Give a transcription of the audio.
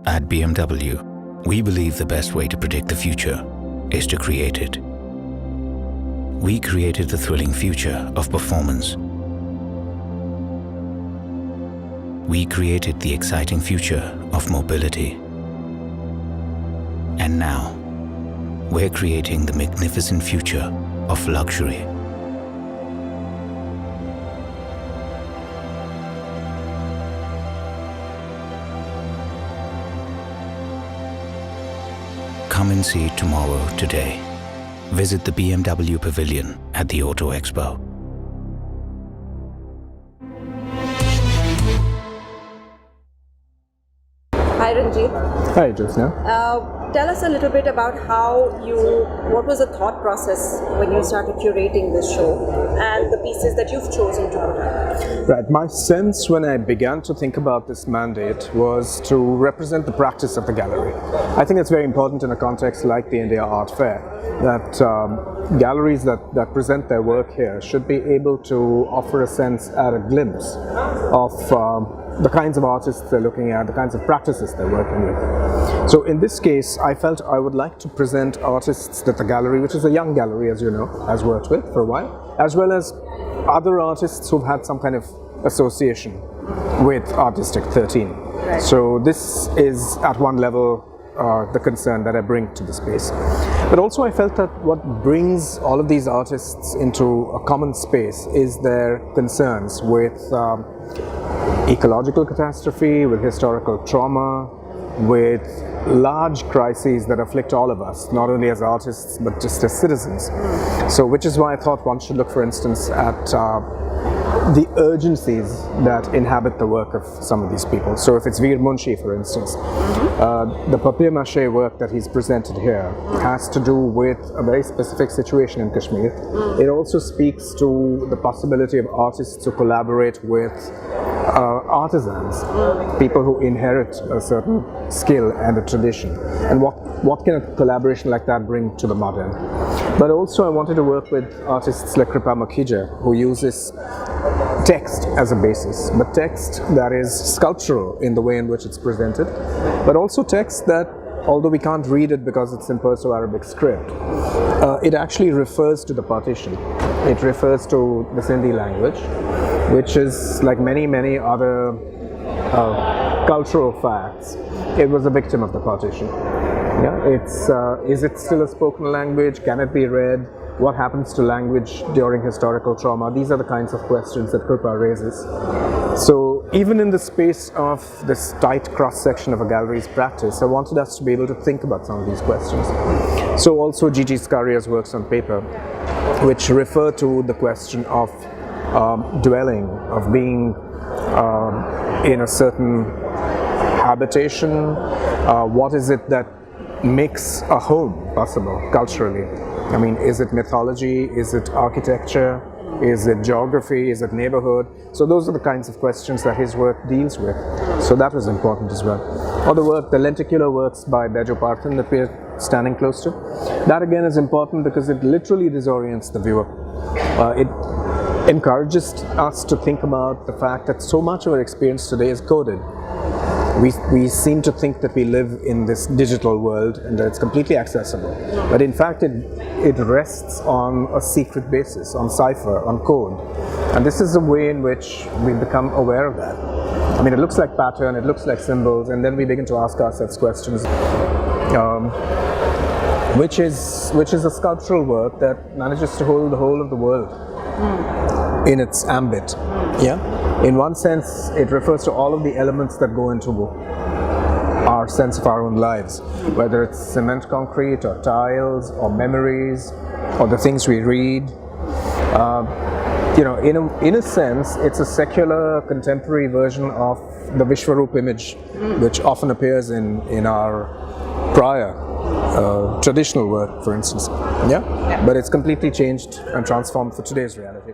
At BMW, we believe the best way to predict the future is to create it. We created the thrilling future of performance. We created the exciting future of mobility. And now, we're creating the magnificent future of luxury. Come and see tomorrow today. Visit the BMW Pavilion at the Auto Expo. Hi Ranjit. Hi Jyotsna. Tell us a little bit about what was the thought process when you started curating this show and the pieces that you've chosen to put up. Right, my sense when I began to think about this mandate was to represent the practice of the gallery. I think it's very important in a context like the India Art Fair that galleries that present their work here should be able to offer a sense at a glimpse of the kinds of artists they're looking at, the kinds of practices they're working with. So in this case, I felt I would like to present artists that the gallery, which is a young gallery as you know, has worked with for a while, as well as other artists who've had some kind of association with Artdistrict 13. Right. So this is at one level the concern that I bring to the space. But also I felt that what brings all of these artists into a common space is their concerns with ecological catastrophe, with historical trauma, with large crises that afflict all of us, not only as artists but just as citizens. So which is why I thought one should look, for instance, at the urgencies that inhabit the work of some of these people. So if it's Veer Munshi, for instance, the papier-mâché work that he's presented here has to do with a very specific situation in Kashmir. It also speaks to the possibility of artists to collaborate with artisans, people who inherit a certain skill and a tradition. And what can a collaboration like that bring to the modern? But also I wanted to work with artists like Kripa Makhija, who uses text as a basis, but text that is sculptural in the way in which it's presented, but also text that, although we can't read it because it's in Perso-Arabic script, it actually refers to the partition. It refers to the Sindhi language, which is, like many other cultural facts, it was a victim of the partition. Yeah, is it still a spoken language? Can it be read? What happens to language during historical trauma? These are the kinds of questions that Kripa raises. So even in the space of this tight cross-section of a gallery's practice, I wanted us to be able to think about some of these questions. So also Gigi Scaria's works on paper, which refer to the question of dwelling, of being in a certain habitation. What is it that makes a home possible culturally? I mean, is it mythology? Is it architecture? Is it geography? Is it neighborhood? So those are the kinds of questions that his work deals with. So that was important as well. Or the lenticular works by Bejo Parthan that we're standing close to. That again is important because it literally disorients the viewer. It encourages us to think about the fact that so much of our experience today is coded. We seem to think that we live in this digital world and that it's completely accessible. But in fact, it rests on a secret basis, on cipher, on code. And this is a way in which we become aware of that. I mean, it looks like pattern, it looks like symbols, and then we begin to ask ourselves questions. Which is a sculptural work that manages to hold the whole of the world in its ambit. Yeah. In one sense, it refers to all of the elements that go into our sense of our own lives, whether it's cement concrete or tiles or memories or the things we read. You know, in a sense, it's a secular contemporary version of the Vishwaroop image, which often appears in our prior traditional work, for instance. Yeah? But it's completely changed and transformed for today's reality.